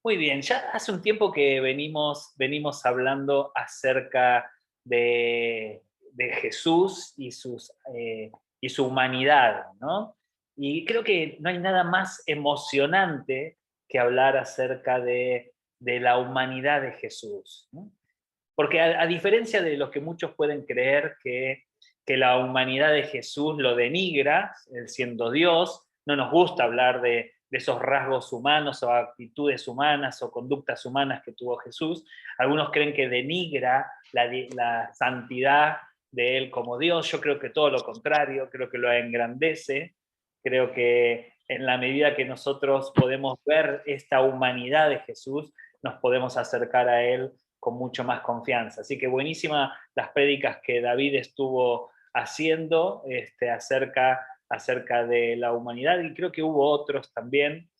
Muy bien, ya hace un tiempo que venimos hablando acerca de Jesús y su humanidad, ¿no? Y creo que no hay nada más emocionante que hablar acerca de la humanidad de Jesús, ¿no? Porque a diferencia de lo que muchos pueden creer que la humanidad de Jesús lo denigra, él siendo Dios, no nos gusta hablar de esos rasgos humanos o actitudes humanas o conductas humanas que tuvo Jesús. Algunos creen que denigra la santidad de él como Dios. Yo creo que todo lo contrario, creo que lo engrandece. Creo que en la medida que nosotros podemos ver esta humanidad de Jesús, nos podemos acercar a él con mucho más confianza. Así que buenísima las prédicas que David estuvo haciendo acerca de la humanidad, y creo que hubo otros también.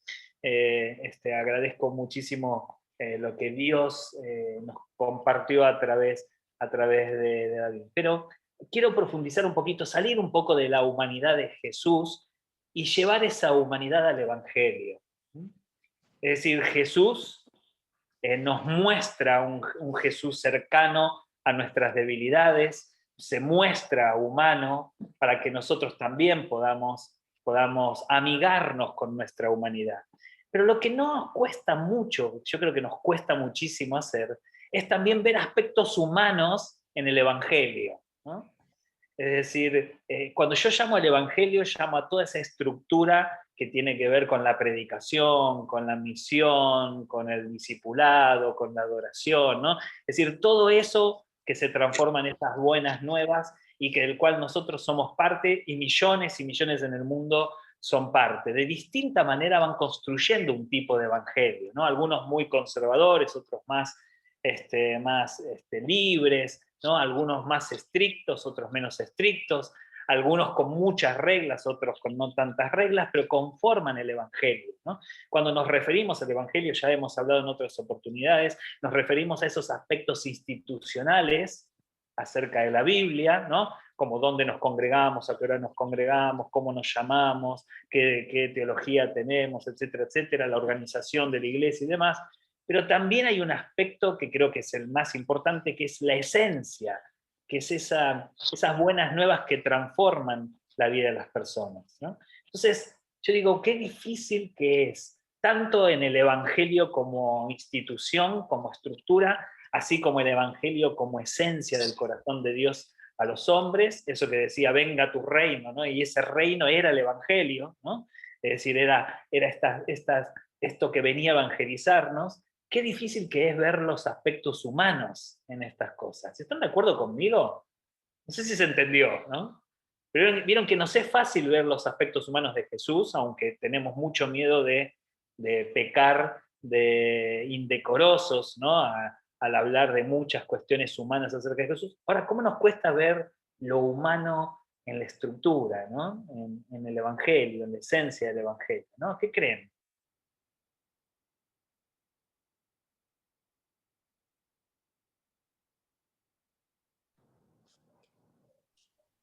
Agradezco muchísimo lo que Dios nos compartió a través de David. Pero quiero profundizar un poquito, salir un poco de la humanidad de Jesús y llevar esa humanidad al Evangelio. Es decir, Jesús nos muestra un Jesús cercano a nuestras debilidades, se muestra humano para que nosotros también podamos amigarnos con nuestra humanidad. Pero lo que no nos cuesta mucho, yo creo que nos cuesta muchísimo hacer, es también ver aspectos humanos en el Evangelio, ¿no? Es decir, cuando yo llamo al Evangelio, llamo a toda esa estructura que tiene que ver con la predicación, con la misión, con el discipulado, con la adoración, ¿no? Es decir, todo eso que se transforma en estas buenas nuevas y que del cual nosotros somos parte y millones en el mundo son parte. De distinta manera van construyendo un tipo de evangelio, ¿no? Algunos muy conservadores, otros más libres, ¿no? Algunos más estrictos, otros menos estrictos, algunos con muchas reglas, otros con no tantas reglas, pero conforman el Evangelio, ¿no? Cuando nos referimos al Evangelio, ya hemos hablado en otras oportunidades, nos referimos a esos aspectos institucionales acerca de la Biblia, ¿no? Como dónde nos congregamos, a qué hora nos congregamos, cómo nos llamamos, qué teología tenemos, etcétera, etcétera, la organización de la iglesia y demás. Pero también hay un aspecto que creo que es el más importante, que es la esencia, que es esas buenas nuevas que transforman la vida de las personas, ¿no? Entonces, yo digo, qué difícil que es, tanto en el Evangelio como institución, como estructura, así como el Evangelio como esencia del corazón de Dios a los hombres, eso que decía, venga tu reino, ¿no? Y ese reino era el Evangelio, ¿no? Es decir, era esto que venía a evangelizarnos. Qué difícil que es ver los aspectos humanos en estas cosas. ¿Están de acuerdo conmigo? No sé si se entendió, ¿no? Pero vieron que nos es fácil ver los aspectos humanos de Jesús, aunque tenemos mucho miedo de pecar de indecorosos, ¿no? Al hablar de muchas cuestiones humanas acerca de Jesús. Ahora, ¿cómo nos cuesta ver lo humano en la estructura, ¿no? En el Evangelio, en la esencia del Evangelio, ¿no? ¿Qué creen?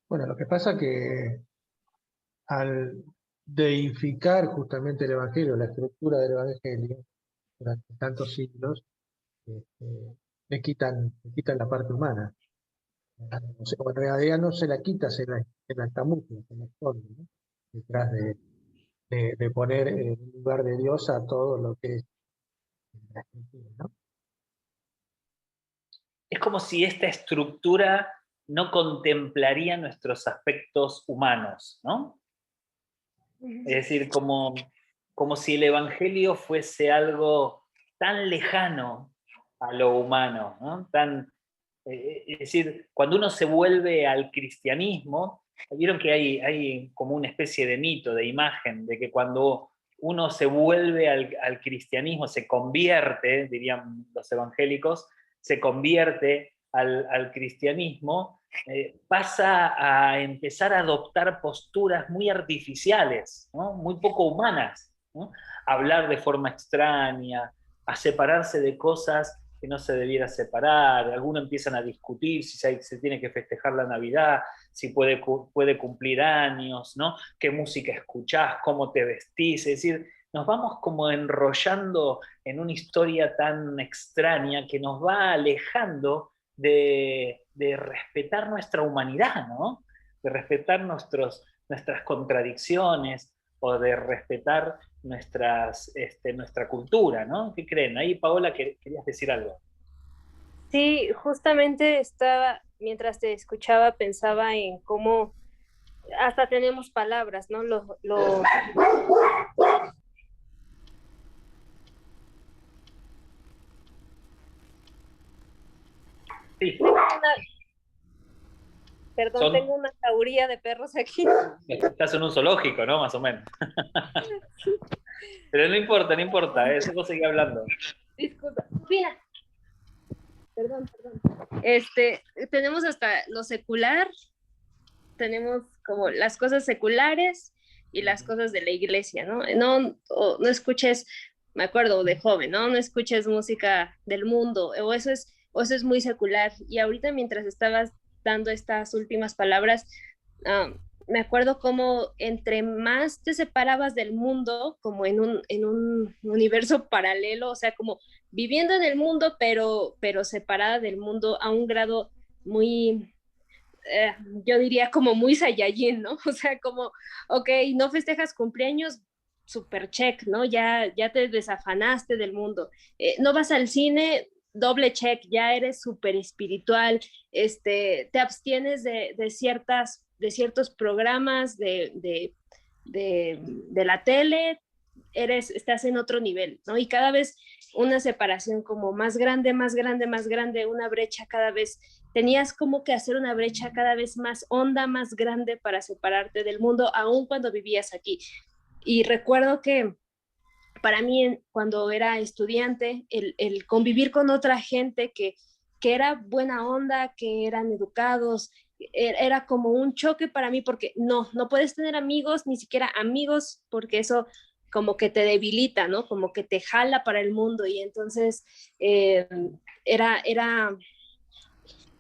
Bueno, lo que pasa que al deificar justamente el Evangelio, la estructura del Evangelio, durante tantos siglos, este, le quitan la parte humana. O sea, en realidad no se la quita, se la camufla, se la esconde, ¿no? Detrás de poner en lugar de Dios a todo lo que es la escritura, ¿no? Es como si esta estructura no contemplaría nuestros aspectos humanos, ¿no? Es decir, como si el Evangelio fuese algo tan lejano a lo humano, ¿no? Es decir, cuando uno se vuelve al cristianismo, vieron que hay como una especie de mito, de imagen, de que cuando uno se vuelve al cristianismo, se convierte, dirían los evangélicos, se convierte al cristianismo, pasa a empezar a adoptar posturas muy artificiales, ¿no? Muy poco humanas, ¿no? A hablar de forma extraña, a separarse de cosas que no se debiera separar. Algunos empiezan a discutir si se tiene que festejar la Navidad, si puede cumplir años, ¿no? ¿Qué música escuchás? ¿Cómo te vestís? Es decir, nos vamos como enrollando en una historia tan extraña que nos va alejando de respetar nuestra humanidad, ¿no? De respetar nuestras contradicciones o de respetar nuestra cultura, ¿no? ¿Qué creen? Ahí, Paola, querías decir algo. Sí, justamente estaba, mientras te escuchaba, pensaba en cómo hasta tenemos palabras, ¿no? Sí. Perdón, tengo una jauría de perros aquí. Estás en un zoológico, ¿no? Más o menos. Pero no importa, no importa, vos seguís hablando. Disculpa. Mira. Perdón. Tenemos hasta lo secular, tenemos como las cosas seculares y las cosas de la iglesia, ¿no? No escuches, me acuerdo de joven, ¿no? No escuches música del mundo, o eso es muy secular. Y ahorita mientras estabas dando estas últimas palabras, me acuerdo como entre más te separabas del mundo, como en un universo paralelo, o sea, como viviendo en el mundo, pero separada del mundo a un grado muy, yo diría como muy Saiyajin, ¿no? O sea, como, ok, no festejas cumpleaños, super check, ¿no? Ya te desafanaste del mundo. No vas al cine, doble check, ya eres súper espiritual, te abstienes de ciertos programas de la tele, estás en otro nivel, ¿no? Y cada vez una separación como más grande, más grande, más grande, una brecha cada vez, tenías como que hacer una brecha cada vez más honda, más grande para separarte del mundo, aun cuando vivías aquí. Y recuerdo que para mí, cuando era estudiante, el convivir con otra gente que era buena onda, que eran educados, era como un choque para mí porque no puedes tener amigos, ni siquiera amigos, porque eso como que te debilita, ¿no? Como que te jala para el mundo y entonces eh, era, era,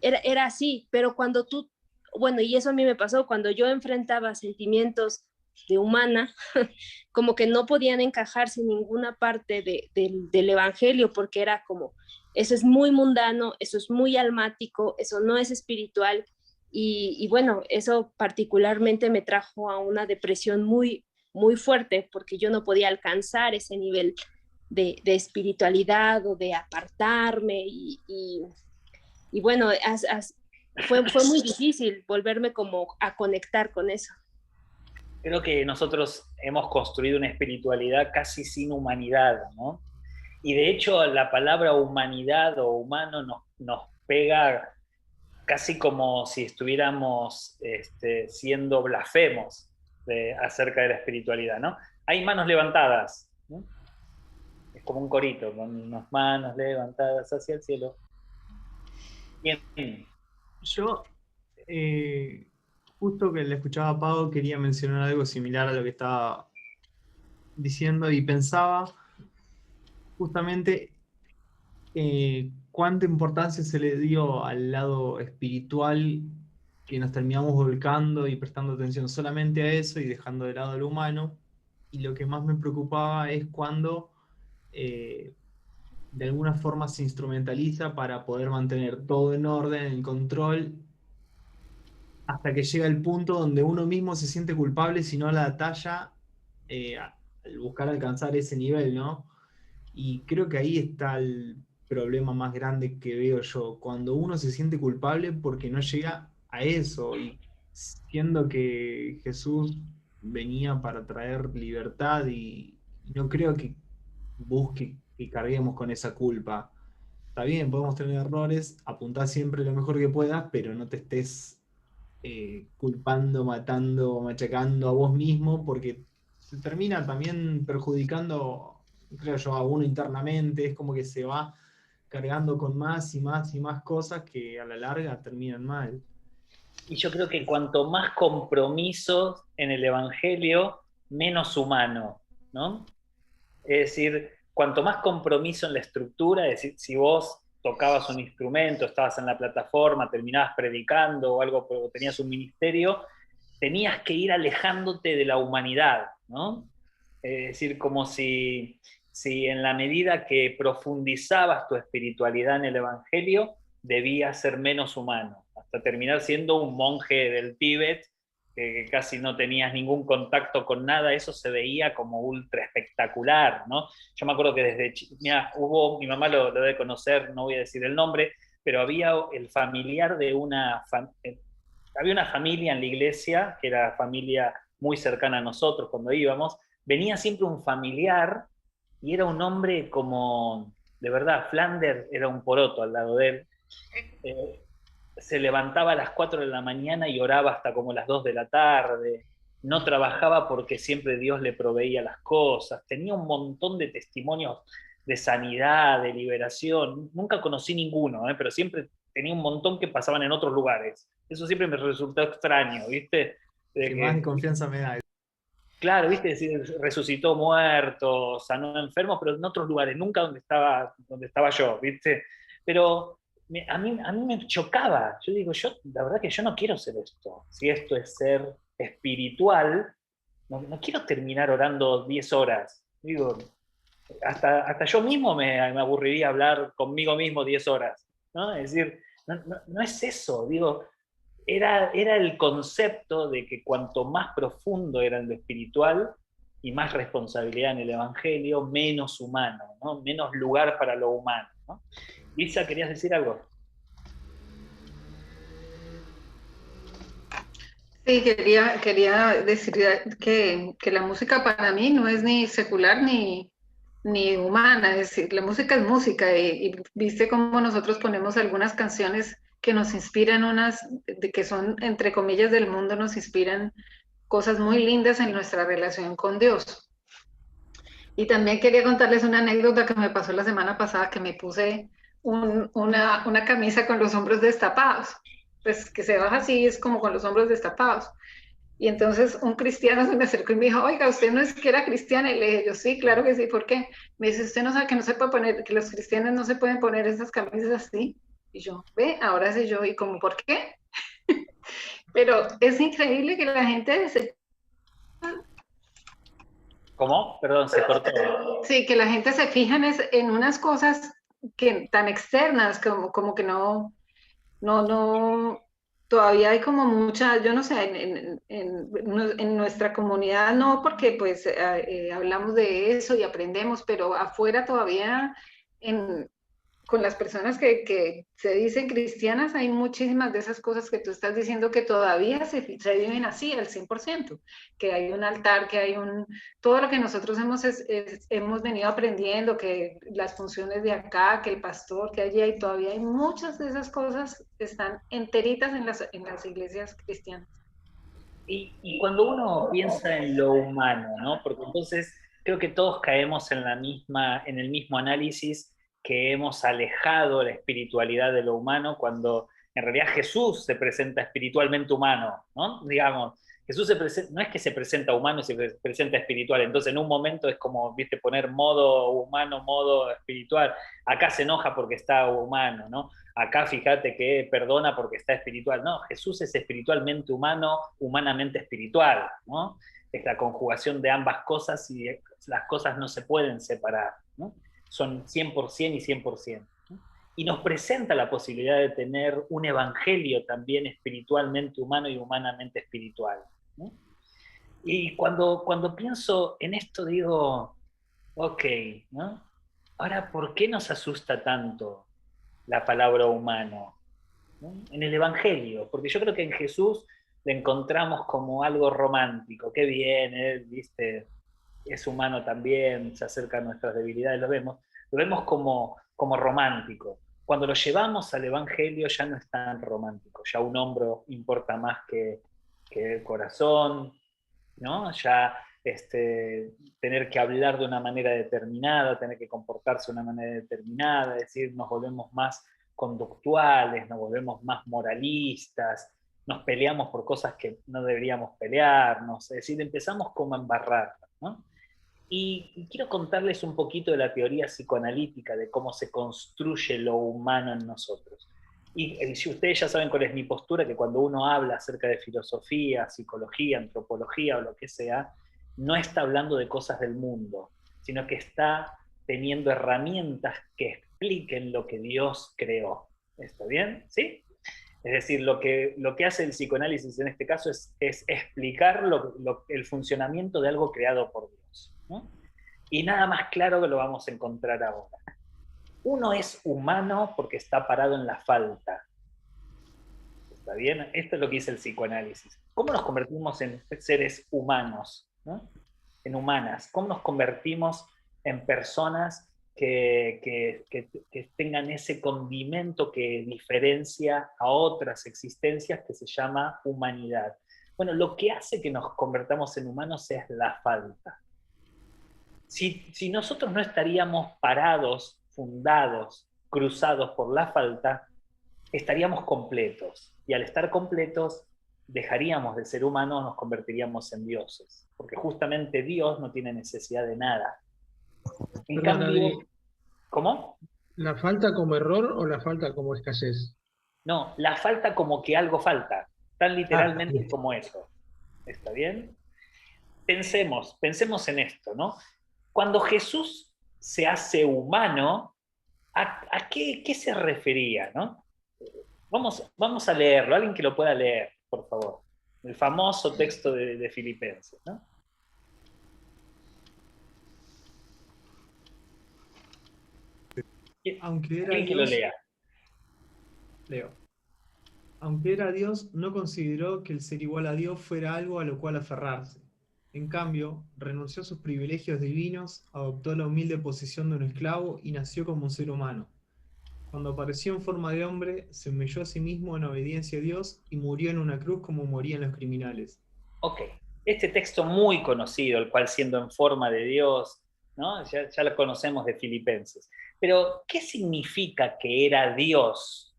era así, pero cuando tú, bueno, y eso a mí me pasó, cuando yo enfrentaba sentimientos de humana, como que no podían encajarse en ninguna parte del evangelio, porque era como, eso es muy mundano, eso es muy almático, eso no es espiritual, y bueno, eso particularmente me trajo a una depresión muy, muy fuerte, porque yo no podía alcanzar ese nivel de espiritualidad o de apartarme, y bueno, fue muy difícil volverme como a conectar con eso. Creo que nosotros hemos construido una espiritualidad casi sin humanidad, ¿no? Y de hecho la palabra humanidad o humano nos pega casi como si estuviéramos siendo blasfemos acerca de la espiritualidad, ¿no? Hay manos levantadas, ¿no? Es como un corito, con unas manos levantadas hacia el cielo. Bien. Yo, justo que le escuchaba a Pau, quería mencionar algo similar a lo que estaba diciendo y pensaba justamente cuánta importancia se le dio al lado espiritual que nos terminamos volcando y prestando atención solamente a eso y dejando de lado lo humano. Y lo que más me preocupaba es cuando eh, de alguna forma se instrumentaliza para poder mantener todo en orden, en control, hasta que llega el punto donde uno mismo se siente culpable si no la talla al buscar alcanzar ese nivel, ¿no? Y creo que ahí está el problema más grande que veo yo, cuando uno se siente culpable porque no llega a eso, y siendo que Jesús venía para traer libertad y no creo que busque que carguemos con esa culpa. Está bien, podemos tener errores, apuntá siempre lo mejor que puedas, pero no te estés culpando, matando, machacando a vos mismo, porque te termina también perjudicando, creo yo, a uno internamente. Es como que se va cargando con más y más y más cosas que a la larga terminan mal. Y yo creo que cuanto más compromiso en el Evangelio, menos humano, ¿no? Es decir, cuanto más compromiso en la estructura, es decir, si vos tocabas un instrumento, estabas en la plataforma, terminabas predicando o algo, pero tenías un ministerio, tenías que ir alejándote de la humanidad, ¿no? Es decir, como si en la medida que profundizabas tu espiritualidad en el Evangelio, debías ser menos humano, hasta terminar siendo un monje del Tíbet, que casi no tenías ningún contacto con nada. Eso se veía como ultra espectacular, ¿no? Yo me acuerdo que desde mira, mi mamá lo debe conocer, no voy a decir el nombre, pero había el familiar de había una familia en la iglesia, que era familia muy cercana a nosotros cuando íbamos. Venía siempre un familiar y era un hombre como, de verdad, Flanders era un poroto al lado de él. Eh, Se levantaba a las 4 de la mañana y oraba hasta como las 2 de la tarde. No trabajaba porque siempre Dios le proveía las cosas. Tenía un montón de testimonios de sanidad, de liberación. Nunca conocí ninguno, pero siempre tenía un montón que pasaban en otros lugares. Eso siempre me resultó extraño, ¿viste? De Que más de que, confianza me da. claro, ¿viste? Resucitó muertos, sanó enfermos, pero en otros lugares, nunca donde estaba yo, ¿viste? Pero a mí me chocaba. Yo digo, la verdad que yo no quiero ser esto. Si esto es ser espiritual, no quiero terminar orando 10 horas. Digo, hasta yo mismo me aburriría hablar conmigo mismo 10 horas, ¿no? Es decir, no es eso. Digo, era el concepto de que cuanto más profundo era en lo espiritual y más responsabilidad en el Evangelio, menos humano, ¿no? Menos lugar para lo humano, ¿no? Lisa, ¿querías decir algo? Sí, quería decir que la música para mí no es ni secular ni humana, es decir, la música es música y viste cómo nosotros ponemos algunas canciones que nos inspiran, que son entre comillas del mundo, nos inspiran cosas muy lindas en nuestra relación con Dios. Y también quería contarles una anécdota que me pasó la semana pasada, que me puse una camisa con los hombros destapados, pues que se baja así, es como con los hombros destapados. Y entonces un cristiano se me acercó y me dijo, oiga, ¿usted no es que era cristiana? Y le dije, yo sí, claro que sí, ¿por qué? Me dice, ¿usted no sabe que no se puede poner, que los cristianos no se pueden poner esas camisas así? Y yo, ve, ahora sé yo, ¿y cómo por qué? Pero es increíble que la gente ¿Cómo? Perdón, se cortó. sí, que la gente se fija en unas cosas que tan externas, como que no, todavía hay como mucha, yo no sé, en nuestra comunidad no, porque pues hablamos de eso y aprendemos, pero afuera todavía con las personas que se dicen cristianas hay muchísimas de esas cosas que tú estás diciendo que todavía se viven así al 100%, que hay un altar, que hay todo lo que nosotros hemos venido aprendiendo, que las funciones de acá, que el pastor, que allí hay, todavía hay muchas de esas cosas que están enteritas en las iglesias cristianas. Y cuando uno piensa en lo humano, ¿no? Porque entonces creo que todos caemos en el mismo análisis, que hemos alejado la espiritualidad de lo humano, cuando en realidad Jesús se presenta espiritualmente humano, ¿no? Digamos, Jesús no es que se presenta humano y se presenta espiritual. Entonces en un momento es como, viste, poner modo humano, modo espiritual. Acá se enoja porque está humano, ¿no? Acá fíjate que perdona porque está espiritual. No, Jesús es espiritualmente humano, humanamente espiritual, ¿no? Es la conjugación de ambas cosas y las cosas no se pueden separar, ¿no? Son 100% y 100%. ¿No? Y nos presenta la posibilidad de tener un evangelio también espiritualmente humano y humanamente espiritual, ¿no? Y cuando pienso en esto digo, ok, ¿no? Ahora, ¿por qué nos asusta tanto la palabra humano, ¿no? En el Evangelio? Porque yo creo que en Jesús le encontramos como algo romántico. Qué bien, él, viste, es humano también, se acerca a nuestras debilidades, lo vemos como romántico. Cuando lo llevamos al Evangelio ya no es tan romántico, ya un hombro importa más que el corazón, ¿no? Ya tener que hablar de una manera determinada, tener que comportarse de una manera determinada, es decir, nos volvemos más conductuales, nos volvemos más moralistas, nos peleamos por cosas que no deberíamos pelearnos, es decir, empezamos como a embarrarnos, ¿no? Y quiero contarles un poquito de la teoría psicoanalítica, de cómo se construye lo humano en nosotros. Y si ustedes ya saben cuál es mi postura, que cuando uno habla acerca de filosofía, psicología, antropología o lo que sea, no está hablando de cosas del mundo, sino que está teniendo herramientas que expliquen lo que Dios creó. ¿Está bien? ¿Sí? Es decir, lo que hace el psicoanálisis en este caso es explicar el funcionamiento de algo creado por Dios, ¿no? Y nada más claro que lo vamos a encontrar ahora. Uno es humano porque está parado en la falta. ¿Está bien? Esto es lo que dice el psicoanálisis. ¿Cómo nos convertimos en seres humanos, ¿no? En humanas? ¿Cómo nos convertimos en personas que tengan ese condimento que diferencia a otras existencias que se llama humanidad? Bueno, lo que hace que nos convertamos en humanos es la falta. Si nosotros no estaríamos parados, fundados, cruzados por la falta, estaríamos completos. Y al estar completos, dejaríamos de ser humanos, nos convertiríamos en dioses. Porque justamente Dios no tiene necesidad de nada. En Perdón, cambio, Adri, ¿cómo? ¿la falta como error o la falta como escasez? No, la falta como que algo falta, tan literalmente Bien. como eso. ¿Está bien? Pensemos en esto, ¿no? Cuando Jesús se hace humano, ¿a qué se refería, no? Vamos a leerlo, alguien que lo pueda leer, por favor. El famoso texto de Filipenses, ¿no? Aunque era Alguien que lo Dios, lea. Leo. Aunque era Dios, no consideró que el ser igual a Dios fuera algo a lo cual aferrarse. En cambio, renunció a sus privilegios divinos, adoptó la humilde posición de un esclavo y nació como un ser humano. Cuando apareció en forma de hombre, se humilló a sí mismo en obediencia a Dios y murió en una cruz como morían los criminales. Ok, este texto muy conocido, el cual siendo en forma de Dios, ¿no? Ya lo conocemos de Filipenses. Pero, ¿qué significa que era Dios?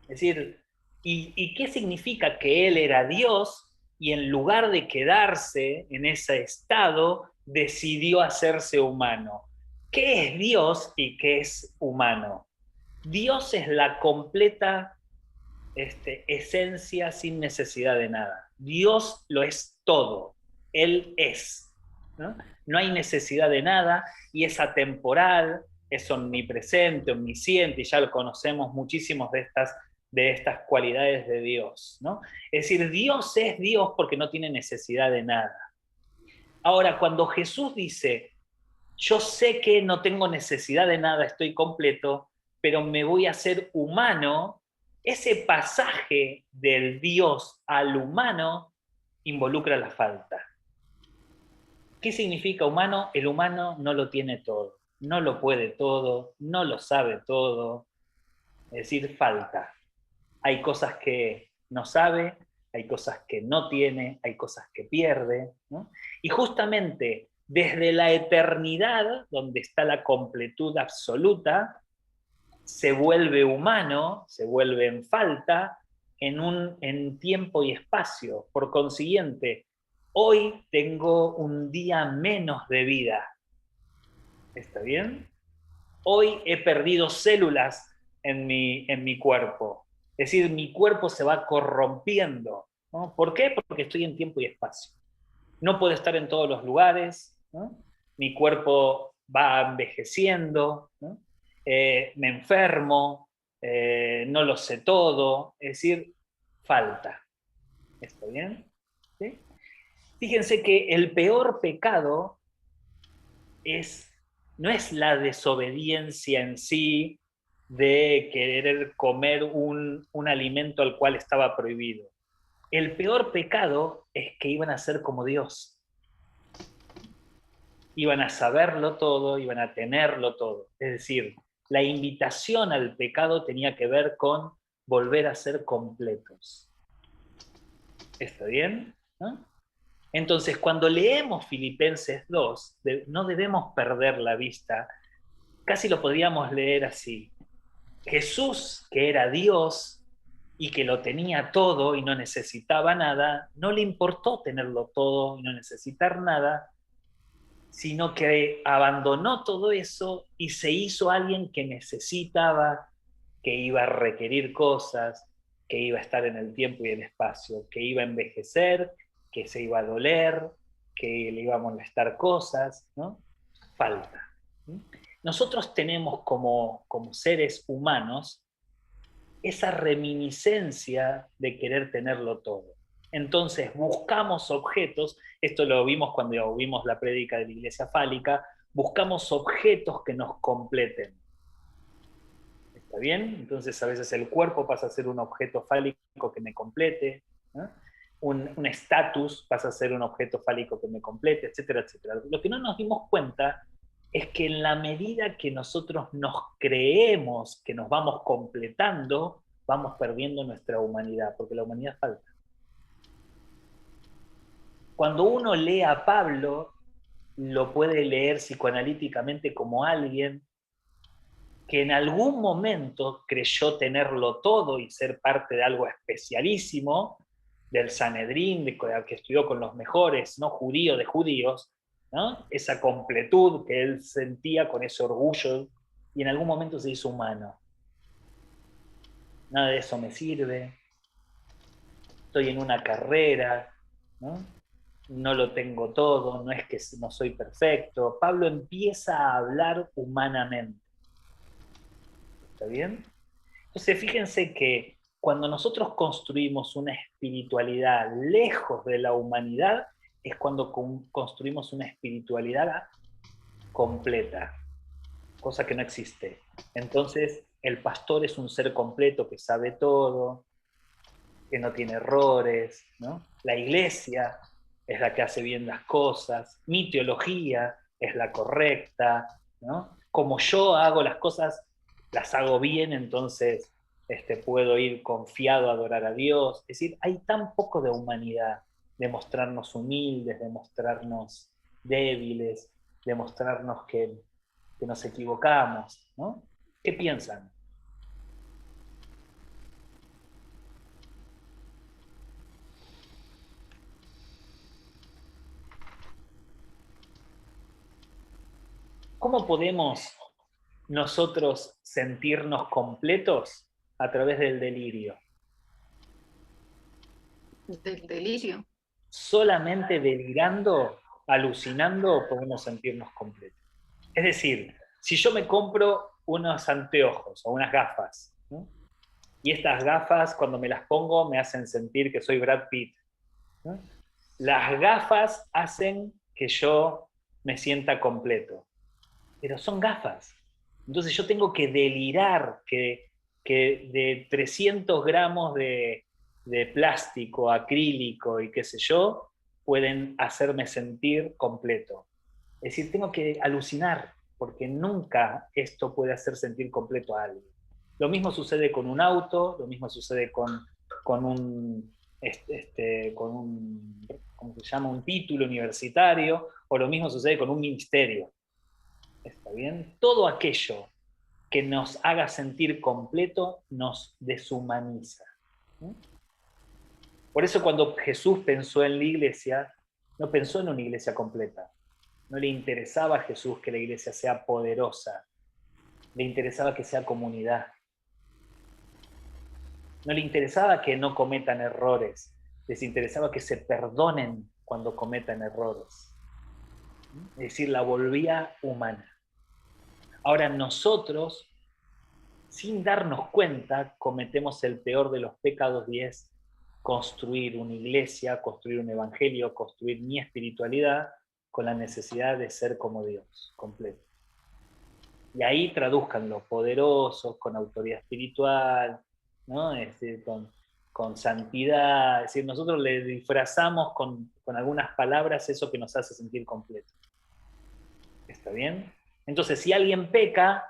Es decir, ¿y qué significa que Él era Dios y en lugar de quedarse en ese estado, decidió hacerse humano? ¿Qué es Dios y qué es humano? Dios es la completa esencia sin necesidad de nada. Dios lo es todo. Él es. ¿No? No hay necesidad de nada y es atemporal, es omnipresente, omnisciente, y ya lo conocemos muchísimos de estas cualidades de Dios, ¿no? Es decir, Dios es Dios porque no tiene necesidad de nada. Ahora, cuando Jesús dice, yo sé que no tengo necesidad de nada, estoy completo, pero me voy a hacer humano, ese pasaje del Dios al humano involucra la falta. ¿Qué significa humano? El humano no lo tiene todo, no lo puede todo, no lo sabe todo, es decir, falta. Hay cosas que no sabe, hay cosas que no tiene, hay cosas que pierde, ¿no? Y justamente desde la eternidad, donde está la completud absoluta, se vuelve humano, se vuelve en falta en tiempo y espacio. Por consiguiente, hoy tengo un día menos de vida. ¿Está bien? Hoy he perdido células en mi cuerpo. Es decir, mi cuerpo se va corrompiendo, ¿no? ¿Por qué? Porque estoy en tiempo y espacio. No puedo estar en todos los lugares, ¿no? Mi cuerpo va envejeciendo, ¿no? Me enfermo, no lo sé todo, es decir, falta. ¿Está bien? ¿Sí? Fíjense que el peor pecado no es la desobediencia en sí de querer comer un alimento al cual estaba prohibido. El peor pecado es que iban a ser como Dios. Iban a saberlo todo, iban a tenerlo todo. Es decir, la invitación al pecado tenía que ver con volver a ser completos. ¿Está bien? ¿No? Entonces, cuando leemos Filipenses 2, no debemos perder la vista. Casi lo podríamos leer así. Jesús, que era Dios y que lo tenía todo y no necesitaba nada, no le importó tenerlo todo y no necesitar nada, sino que abandonó todo eso y se hizo alguien que necesitaba, que iba a requerir cosas, que iba a estar en el tiempo y el espacio, que iba a envejecer, que se iba a doler, que le iba a molestar cosas, ¿no? Falta. Nosotros tenemos como seres humanos esa reminiscencia de querer tenerlo todo. Entonces buscamos objetos, esto lo vimos cuando vimos la prédica de la iglesia fálica, buscamos objetos que nos completen. ¿Está bien? Entonces a veces el cuerpo pasa a ser un objeto fálico que me complete, ¿no? Un estatus pasa a ser un objeto fálico que me complete, etcétera, etcétera. Lo que no nos dimos cuenta es que en la medida que nosotros nos creemos que nos vamos completando, vamos perdiendo nuestra humanidad, porque la humanidad falta. Cuando uno lee a Pablo, lo puede leer psicoanalíticamente como alguien que en algún momento creyó tenerlo todo y ser parte de algo especialísimo, del Sanedrín, que estudió con los mejores, ¿no? Judíos de judíos, ¿no? Esa completud que él sentía con ese orgullo, y en algún momento se hizo humano. Nada de eso me sirve, estoy en una carrera, ¿no? No lo tengo todo, no es que no soy perfecto. Pablo empieza a hablar humanamente. ¿Está bien? Entonces fíjense que cuando nosotros construimos una espiritualidad lejos de la humanidad, es cuando construimos una espiritualidad completa, cosa que no existe. Entonces el pastor es un ser completo que sabe todo, que no tiene errores, ¿no? La iglesia es la que hace bien las cosas, mi teología es la correcta, ¿no? Como yo hago las cosas, las hago bien, entonces puedo ir confiado a adorar a Dios. Es decir, hay tan poco de humanidad, de mostrarnos humildes, de mostrarnos débiles, de mostrarnos que nos equivocamos, ¿no? ¿Qué piensan? ¿Cómo podemos nosotros sentirnos completos? A través del delirio. Del delirio. Solamente delirando, alucinando, podemos sentirnos completos. Es decir, si yo me compro unos anteojos o unas gafas, ¿no? Y estas gafas cuando me las pongo me hacen sentir que soy Brad Pitt, ¿no? Las gafas hacen que yo me sienta completo, pero son gafas. Entonces yo tengo que delirar que de 300 gramos de plástico, acrílico y qué sé yo, pueden hacerme sentir completo. Es decir, tengo que alucinar, porque nunca esto puede hacer sentir completo a alguien. Lo mismo sucede con un auto, lo mismo sucede con un, ¿cómo se llama? Un título universitario, o lo mismo sucede con un ministerio. ¿Está bien? Todo aquello que nos haga sentir completo nos deshumaniza. Por eso cuando Jesús pensó en la iglesia, no pensó en una iglesia completa. No le interesaba a Jesús que la iglesia sea poderosa. Le interesaba que sea comunidad. No le interesaba que no cometan errores. Les interesaba que se perdonen cuando cometan errores. Es decir, la volvía humana. Ahora nosotros, sin darnos cuenta, cometemos el peor de los pecados y es construir una iglesia, construir un evangelio, construir mi espiritualidad con la necesidad de ser como Dios, completo. Y ahí traduzcanlo, poderosos, con autoridad espiritual, ¿no? Con santidad. Es decir, nosotros le disfrazamos con algunas palabras eso que nos hace sentir completo. ¿Está bien? Entonces, si alguien peca,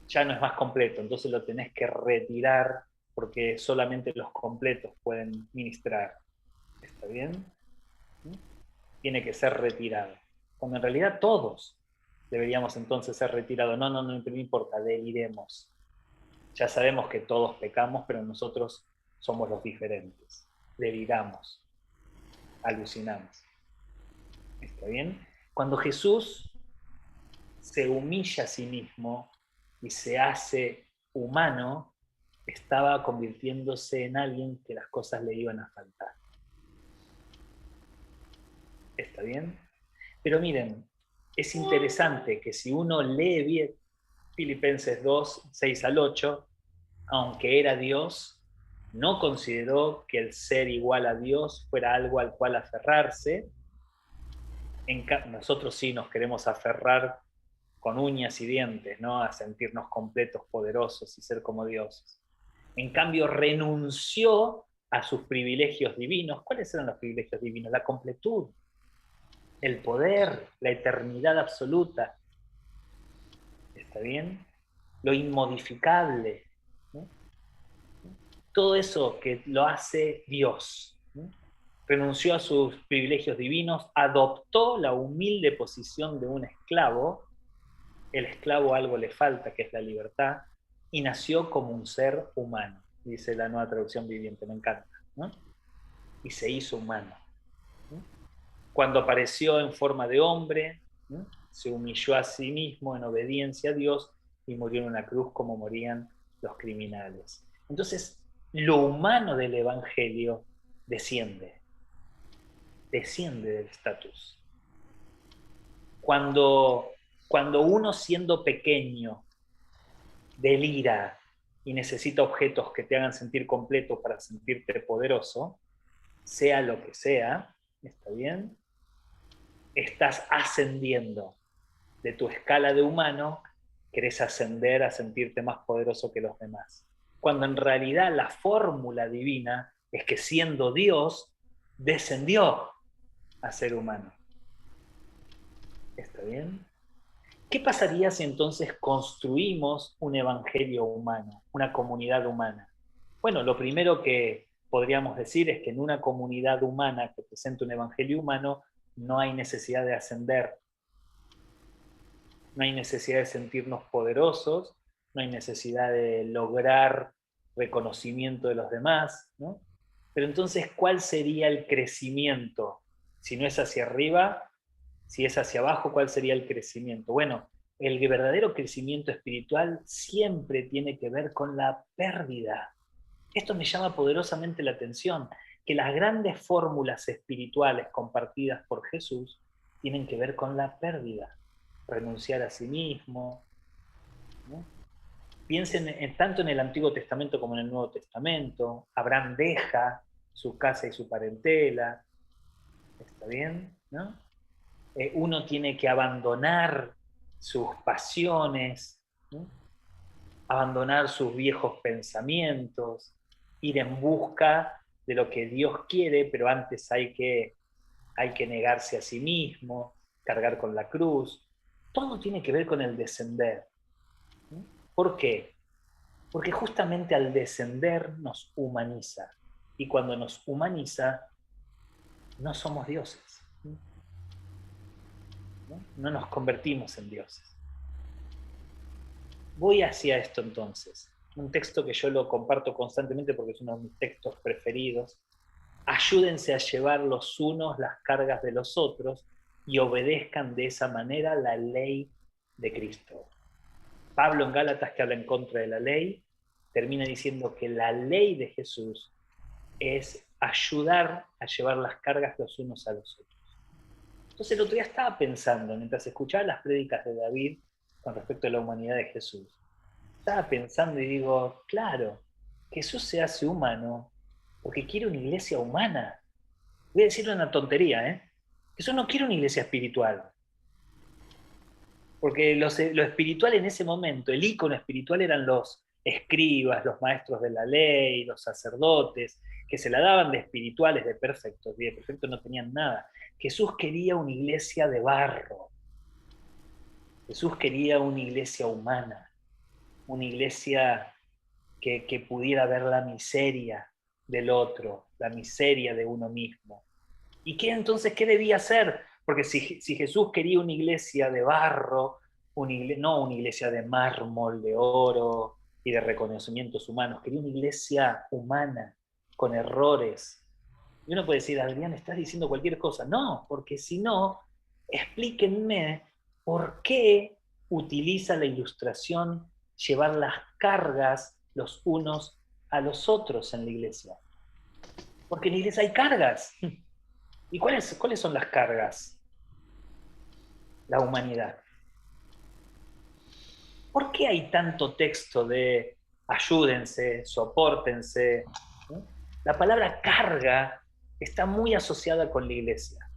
ya no es más completo, entonces lo tenés que retirar porque solamente los completos pueden ministrar. ¿Está bien? Tiene que ser retirado. Cuando en realidad todos deberíamos entonces ser retirados. No importa, deliremos. Ya sabemos que todos pecamos, pero nosotros somos los diferentes. Deliramos, alucinamos. ¿Está bien? Cuando Jesús se humilla a sí mismo y se hace humano, estaba convirtiéndose en alguien que las cosas le iban a faltar. ¿Está bien? Pero miren, es interesante que si uno lee bien Filipenses 2, 6 al 8, aunque era Dios, no consideró que el ser igual a Dios fuera algo al cual aferrarse. Nosotros sí nos queremos aferrar con uñas y dientes, ¿no? A sentirnos completos, poderosos y ser como dioses. En cambio, renunció a sus privilegios divinos. ¿Cuáles eran los privilegios divinos? La completud, el poder, la eternidad absoluta. ¿Está bien? Lo inmodificable, ¿no? Todo eso que lo hace Dios, ¿no? Renunció a sus privilegios divinos, adoptó la humilde posición de un esclavo. El esclavo algo le falta, que es la libertad, y nació como un ser humano, dice la Nueva Traducción Viviente, me encanta, ¿no? Y se hizo humano, ¿no? Cuando apareció en forma de hombre, ¿no? Se humilló a sí mismo en obediencia a Dios y murió en una cruz como morían los criminales. Entonces, lo humano del Evangelio desciende del estatus. Cuando uno siendo pequeño delira y necesita objetos que te hagan sentir completo para sentirte poderoso, sea lo que sea, ¿está bien? Estás ascendiendo de tu escala de humano, querés ascender a sentirte más poderoso que los demás. Cuando en realidad la fórmula divina es que siendo Dios, descendió a ser humano. ¿Está bien? ¿Qué pasaría si entonces construimos un evangelio humano, una comunidad humana? Bueno, lo primero que podríamos decir es que en una comunidad humana que presenta un evangelio humano no hay necesidad de ascender, no hay necesidad de sentirnos poderosos, no hay necesidad de lograr reconocimiento de los demás, ¿no? Pero entonces, ¿cuál sería el crecimiento? Si no es hacia arriba, si es hacia abajo, ¿cuál sería el crecimiento? Bueno, el verdadero crecimiento espiritual siempre tiene que ver con la pérdida. Esto me llama poderosamente la atención, que las grandes fórmulas espirituales compartidas por Jesús tienen que ver con la pérdida. Renunciar a sí mismo, ¿no? Piensen tanto en el Antiguo Testamento como en el Nuevo Testamento. Abraham deja su casa y su parentela. ¿Está bien? ¿No? Uno tiene que abandonar sus pasiones, ¿no? Abandonar sus viejos pensamientos, ir en busca de lo que Dios quiere, pero antes hay que negarse a sí mismo, cargar con la cruz. Todo tiene que ver con el descender, ¿no? ¿Por qué? Porque justamente al descender nos humaniza, y cuando nos humaniza, no somos dioses, no nos convertimos en dioses. Voy hacia esto entonces, un texto que yo lo comparto constantemente porque es uno de mis textos preferidos. Ayúdense a llevar los unos las cargas de los otros y obedezcan de esa manera la ley de Cristo. Pablo en Gálatas, que habla en contra de la ley, termina diciendo que la ley de Jesús es ayudar a llevar las cargas los unos a los otros. Entonces el otro día estaba pensando, mientras escuchaba las prédicas de David con respecto a la humanidad de Jesús, estaba pensando y digo, claro, Jesús se hace humano porque quiere una iglesia humana. Voy a decir una tontería, ¿eh? Jesús no quiere una iglesia espiritual. Porque lo espiritual en ese momento, el ícono espiritual eran los escribas, los maestros de la ley, los sacerdotes, que se la daban de espirituales, de perfectos, y de perfectos no tenían nada. Jesús quería una iglesia de barro. Jesús quería una iglesia humana, una iglesia que pudiera ver la miseria del otro, la miseria de uno mismo. ¿Y qué entonces qué debía hacer? Porque si Jesús quería una iglesia de barro, no una iglesia de mármol, de oro y de reconocimientos humanos, quería una iglesia humana, con errores. Y uno puede decir, Adrián, estás diciendo cualquier cosa. No, porque si no, explíquenme por qué utiliza la ilustración llevar las cargas los unos a los otros en la iglesia. Porque en la iglesia hay cargas. ¿Y cuáles son las cargas? La humanidad. ¿Por qué hay tanto texto de ayúdense, sopórtense? ¿No? La palabra carga está muy asociada con la iglesia.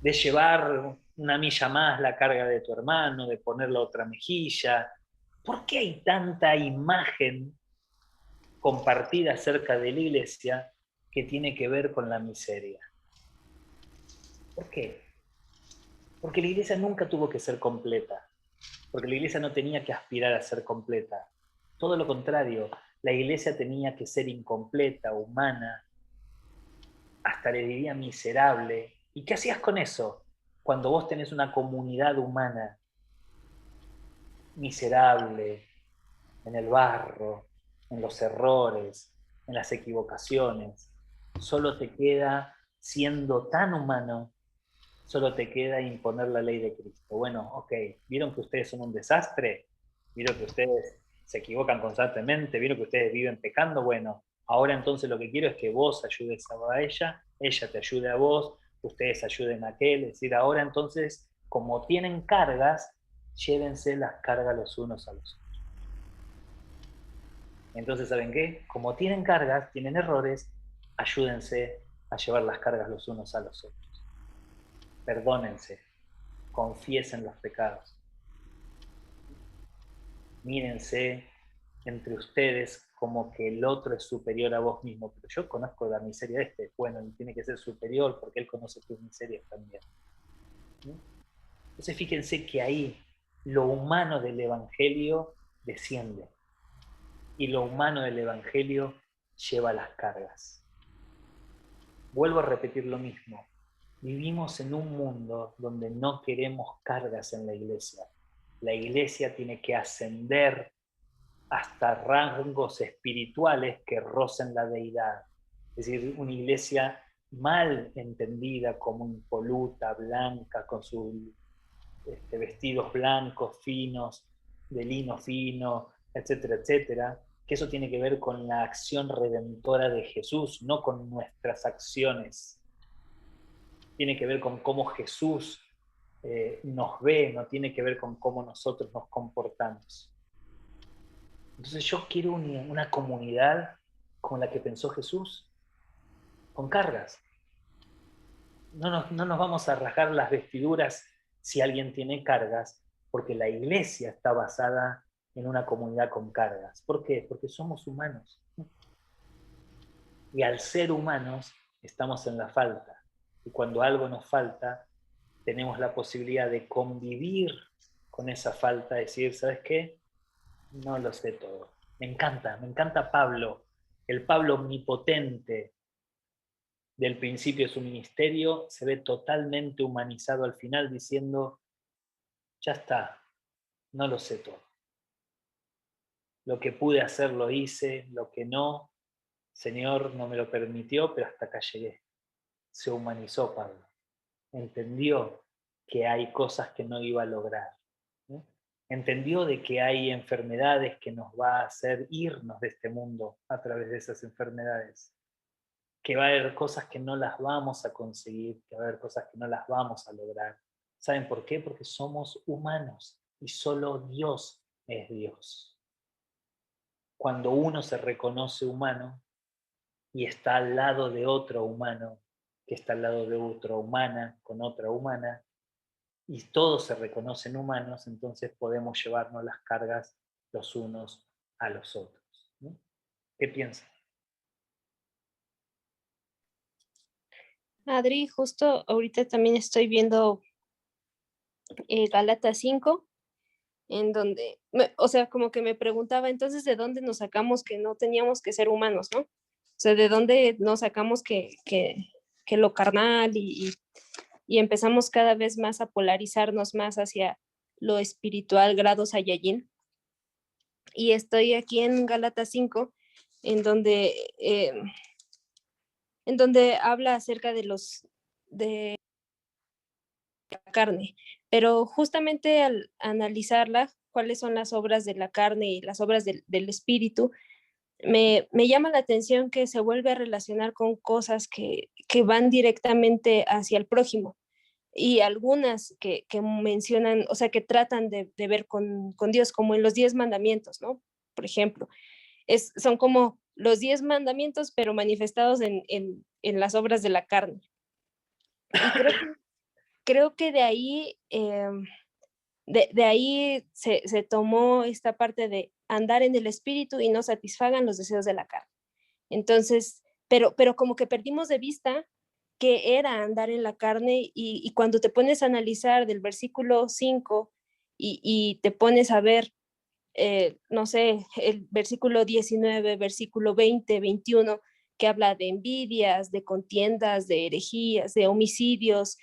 De llevar una milla más la carga de tu hermano, de poner la otra mejilla. ¿Por qué hay tanta imagen compartida acerca de la iglesia que tiene que ver con la miseria? ¿Por qué? Porque la iglesia nunca tuvo que ser completa, porque la iglesia no tenía que aspirar a ser completa. Todo lo contrario, la iglesia tenía que ser incompleta, humana, hasta le diría miserable. ¿Y qué hacías con eso? Cuando vos tenés una comunidad humana miserable, en el barro, en los errores, en las equivocaciones, solo te queda, siendo tan humano, solo te queda imponer la ley de Cristo. Bueno, ok, ¿vieron que ustedes son un desastre? ¿Vieron que ustedes se equivocan constantemente? ¿Vieron que ustedes viven pecando? Bueno, ahora entonces lo que quiero es que vos ayudes a ella te ayude a vos, ustedes ayuden a aquel. Es decir, ahora entonces, como tienen cargas, llévense las cargas los unos a los otros. Entonces, ¿saben qué? Como tienen cargas, tienen errores, ayúdense a llevar las cargas los unos a los otros. Perdónense, confiesen los pecados. Mírense entre ustedes como que el otro es superior a vos mismo, pero yo conozco la miseria de este, bueno, y tiene que ser superior porque él conoce tus miserias también. ¿Sí? Entonces fíjense que ahí lo humano del Evangelio desciende y lo humano del Evangelio lleva las cargas. Vuelvo a repetir lo mismo. Vivimos en un mundo donde no queremos cargas en la iglesia. La iglesia tiene que ascender hasta rangos espirituales que rocen la deidad. Es decir, una iglesia mal entendida como impoluta, blanca, con sus vestidos blancos, finos, de lino fino, etcétera, etcétera, que eso tiene que ver con la acción redentora de Jesús, no con nuestras acciones. Tiene que ver con cómo Jesús nos ve, no tiene que ver con cómo nosotros nos comportamos. Entonces yo quiero una comunidad como la que pensó Jesús, con cargas. No nos vamos a rasgar las vestiduras si alguien tiene cargas, porque la iglesia está basada en una comunidad con cargas. ¿Por qué? Porque somos humanos. Y al ser humanos estamos en la falta. Y cuando algo nos falta, tenemos la posibilidad de convivir con esa falta, decir, ¿sabes qué? No lo sé todo. Me encanta Pablo, el Pablo omnipotente del principio de su ministerio, se ve totalmente humanizado al final diciendo, ya está, no lo sé todo. Lo que pude hacer lo hice, lo que no, Señor no me lo permitió, pero hasta acá llegué. Se humanizó Pablo, entendió que hay cosas que no iba a lograr. ¿No? Entendió de que hay enfermedades que nos va a hacer irnos de este mundo a través de esas enfermedades, que va a haber cosas que no las vamos a conseguir, que va a haber cosas que no las vamos a lograr. ¿Saben por qué? Porque somos humanos y solo Dios es Dios. Cuando uno se reconoce humano y está al lado de otro humano, que está al lado de otra humana, con otra humana, y todos se reconocen humanos, entonces podemos llevarnos las cargas los unos a los otros. ¿No? ¿Qué piensan? Adri, justo ahorita también estoy viendo Gálatas 5, en donde, o sea, como que me preguntaba, entonces, ¿de dónde nos sacamos que no teníamos que ser humanos, no? O sea, ¿de dónde nos sacamos que lo carnal y empezamos cada vez más a polarizarnos más hacia lo espiritual, grado Saiyajin? Y estoy aquí en Gálatas 5, en donde, eh, en donde habla acerca de la carne, pero justamente al analizarla, cuáles son las obras de la carne y las obras del espíritu, me llama la atención que se vuelve a relacionar con cosas que van directamente hacia el prójimo y algunas que mencionan, o sea, que tratan de ver con Dios, como en los 10 mandamientos, ¿no? Por ejemplo, son como los 10 mandamientos, pero manifestados en las obras de la carne. Y creo que de ahí, de ahí se tomó esta parte de andar en el espíritu y no satisfagan los deseos de la carne. Entonces, pero como que perdimos de vista qué era andar en la carne y cuando te pones a analizar del versículo 5 y te pones a ver, no sé, el versículo 19, versículo 20, 21, que habla de envidias, de contiendas, de herejías, de homicidios,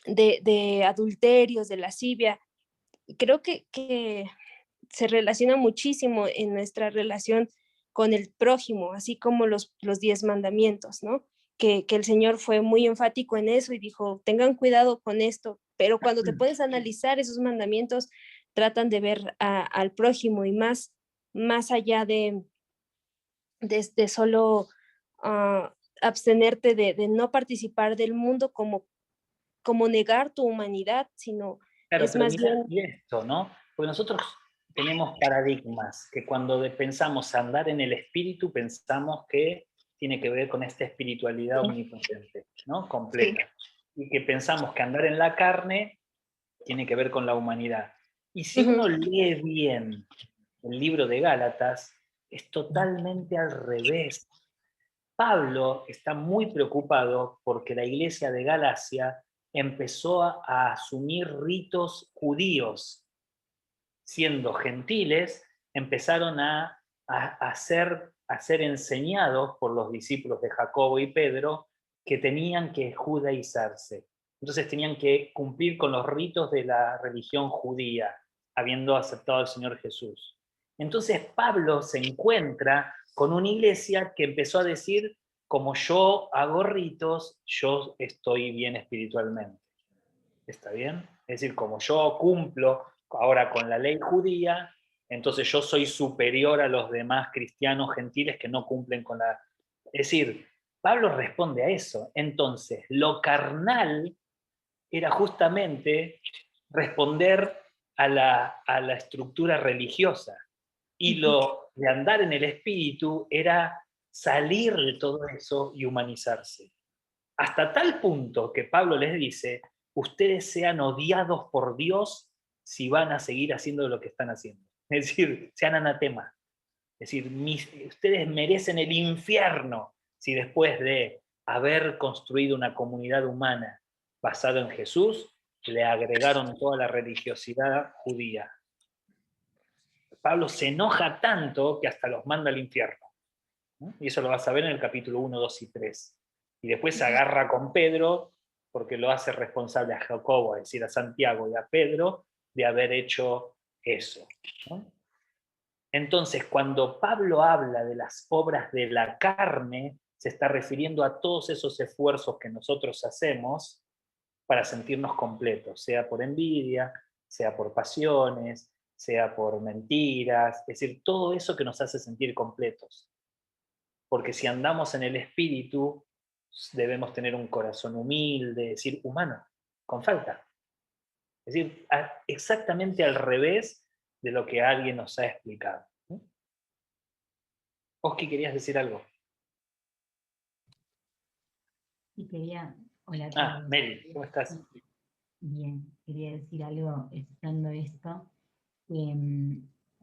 de adulterios, de lascivia. Creo que se relaciona muchísimo en nuestra relación con el prójimo, así como los 10 mandamientos, ¿no? Que el Señor fue muy enfático en eso y dijo, tengan cuidado con esto, pero cuando te puedes analizar esos mandamientos, tratan de ver al prójimo y más allá de solo abstenerte de no participar del mundo como negar tu humanidad, sino Claro, es pero más mira bien... y esto, ¿no? Porque nosotros tenemos paradigmas que cuando pensamos andar en el espíritu, pensamos que tiene que ver con esta espiritualidad omnipotente, ¿no? Completa. Y que pensamos que andar en la carne tiene que ver con la humanidad. Y si uno lee bien el libro de Gálatas, es totalmente al revés. Pablo está muy preocupado porque la iglesia de Galacia empezó a asumir ritos judíos. Siendo gentiles, empezaron a ser enseñados por los discípulos de Jacobo y Pedro que tenían que judaizarse. Entonces tenían que cumplir con los ritos de la religión judía, habiendo aceptado al Señor Jesús. Entonces Pablo se encuentra con una iglesia que empezó a decir, como yo hago ritos, yo estoy bien espiritualmente. ¿Está bien? Es decir, como yo cumplo ahora con la ley judía, entonces yo soy superior a los demás cristianos gentiles que no cumplen con la... Es decir, Pablo responde a eso. Entonces, lo carnal era justamente responder a la estructura religiosa. Y lo de andar en el espíritu era salir de todo eso y humanizarse. Hasta tal punto que Pablo les dice, ustedes sean odiados por Dios si van a seguir haciendo lo que están haciendo. Es decir, sean anatema. Es decir, ustedes merecen el infierno si después de haber construido una comunidad humana basada en Jesús, le agregaron toda la religiosidad judía. Pablo se enoja tanto que hasta los manda al infierno. ¿No? Y eso lo vas a ver en el capítulo 1, 2 y 3. Y después se agarra con Pedro porque lo hace responsable a Jacobo, es decir, a Santiago y a Pedro, de haber hecho eso. ¿No? Entonces, cuando Pablo habla de las obras de la carne, se está refiriendo a todos esos esfuerzos que nosotros hacemos para sentirnos completos, sea por envidia, sea por pasiones, sea por mentiras, es decir, todo eso que nos hace sentir completos. Porque si andamos en el espíritu, debemos tener un corazón humilde, es decir, humano, con falta. Es decir, exactamente al revés de lo que alguien nos ha explicado. Oski, ¿querías decir algo? Sí, quería... Hola a todos. Meli, ¿cómo estás? Bien, quería decir algo estando esto, que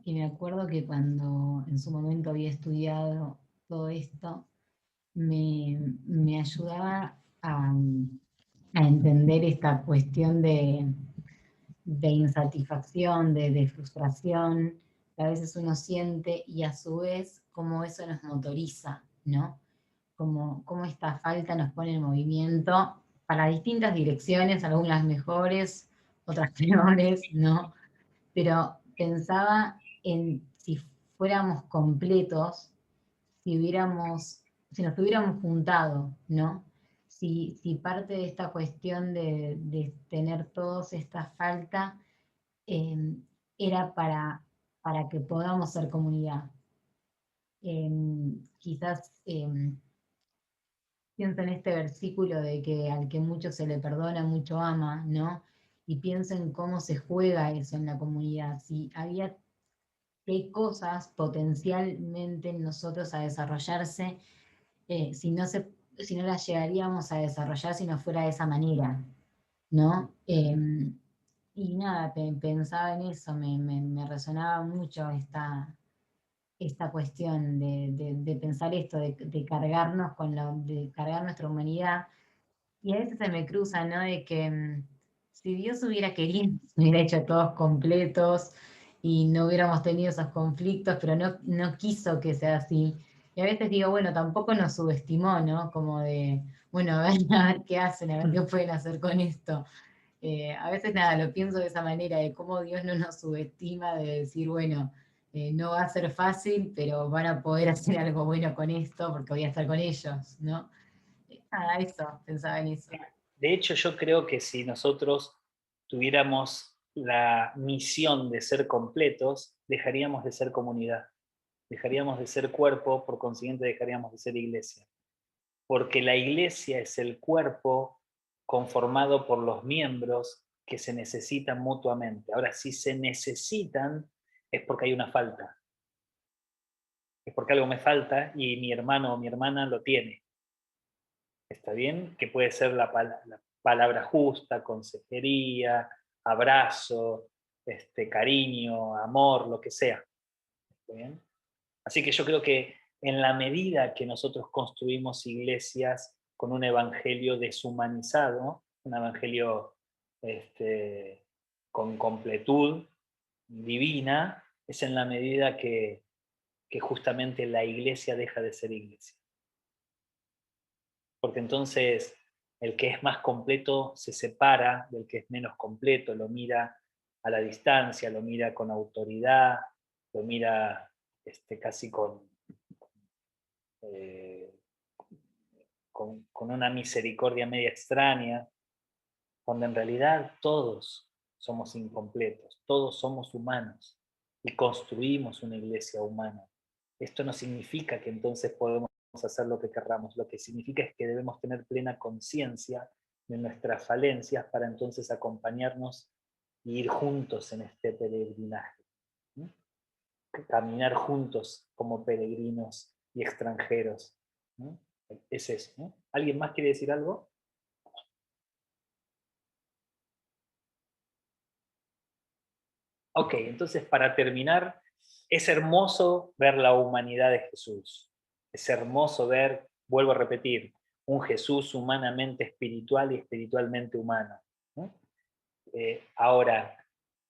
me acuerdo que cuando en su momento había estudiado todo esto, me ayudaba a entender esta cuestión de insatisfacción, de frustración, que a veces uno siente y a su vez cómo eso nos motoriza, ¿no? Cómo esta falta nos pone en movimiento para distintas direcciones, algunas mejores, otras peores, ¿no? Pero pensaba en si fuéramos completos, si nos hubiéramos juntado, ¿no? Si parte de esta cuestión de tener todos esta falta era para que podamos ser comunidad, quizás pienso en este versículo de que al que mucho se le perdona, mucho ama, ¿no? Y pienso en cómo se juega eso en la comunidad. Si había qué cosas potencialmente en nosotros a desarrollarse, si no las llegaríamos a desarrollar si no fuera de esa manera, ¿no? Y nada, pensaba en eso, me resonaba mucho esta cuestión de pensar esto, de cargarnos de cargar nuestra humanidad. Y a veces se me cruza, ¿no? De que si Dios hubiera querido, hubiera hecho todos completos y no hubiéramos tenido esos conflictos, pero no quiso que sea así. Y a veces digo, bueno, tampoco nos subestimó, ¿no? Como de, bueno, a ver qué hacen, a ver qué pueden hacer con esto. A veces nada, lo pienso de esa manera, de cómo Dios no nos subestima, de decir, bueno, no va a ser fácil, pero van a poder hacer algo bueno con esto porque voy a estar con ellos, ¿no? Nada, eso, pensaba en eso. De hecho, yo creo que si nosotros tuviéramos la misión de ser completos, dejaríamos de ser comunidad, dejaríamos de ser cuerpo, por consiguiente dejaríamos de ser iglesia. Porque la iglesia es el cuerpo conformado por los miembros que se necesitan mutuamente. Ahora, si se necesitan, es porque hay una falta. Es porque algo me falta y mi hermano o mi hermana lo tiene. ¿Está bien? Que puede ser la palabra justa, consejería, abrazo, cariño, amor, lo que sea. ¿Está bien? Así que yo creo que en la medida que nosotros construimos iglesias con un evangelio deshumanizado, un evangelio con completud divina, es en la medida que justamente la iglesia deja de ser iglesia. Porque entonces el que es más completo se separa del que es menos completo, lo mira a la distancia, lo mira con autoridad, lo mira casi eh, con una misericordia media extraña, cuando en realidad todos somos incompletos, todos somos humanos y construimos una iglesia humana. Esto no significa que entonces podemos hacer lo que querramos, lo que significa es que debemos tener plena conciencia de nuestras falencias para entonces acompañarnos e ir juntos en este peregrinaje, ¿no? Caminar juntos como peregrinos y extranjeros, ¿no? Es eso, ¿no? ¿Alguien más quiere decir algo? Ok, entonces para terminar, es hermoso ver la humanidad de Jesús. Es hermoso ver, vuelvo a repetir, un Jesús humanamente espiritual y espiritualmente humano, ¿no? Ahora,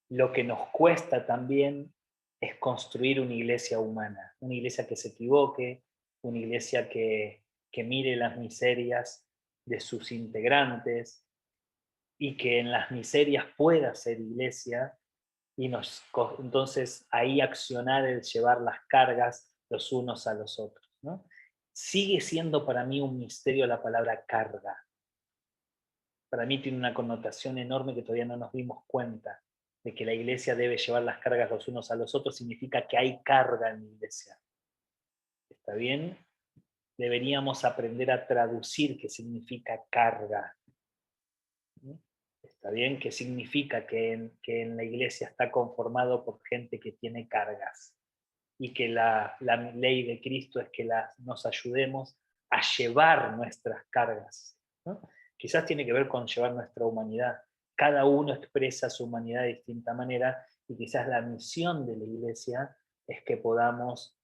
lo que nos cuesta también es construir una iglesia humana, una iglesia que se equivoque, una iglesia que mire las miserias de sus integrantes y que en las miserias pueda ser iglesia y entonces ahí accionar el llevar las cargas los unos a los otros, ¿no? Sigue siendo para mí un misterio la palabra carga. Para mí tiene una connotación enorme que todavía no nos dimos cuenta de que la iglesia debe llevar las cargas los unos a los otros, significa que hay carga en la iglesia. ¿Está bien? Deberíamos aprender a traducir qué significa carga. ¿Está bien? ¿Qué significa que en la iglesia está conformado por gente que tiene cargas? Y que la ley de Cristo es que nos ayudemos a llevar nuestras cargas, ¿no? Quizás tiene que ver con llevar nuestra humanidad. Cada uno expresa su humanidad de distinta manera y quizás la misión de la iglesia es que podamos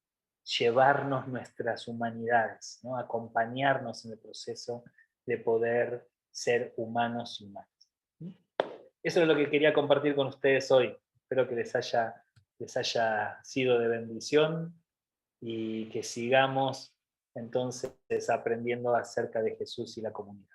llevarnos nuestras humanidades, ¿no? Acompañarnos en el proceso de poder ser humanos y humanas. Eso es lo que quería compartir con ustedes hoy. Espero que les haya sido de bendición y que sigamos entonces aprendiendo acerca de Jesús y la comunidad.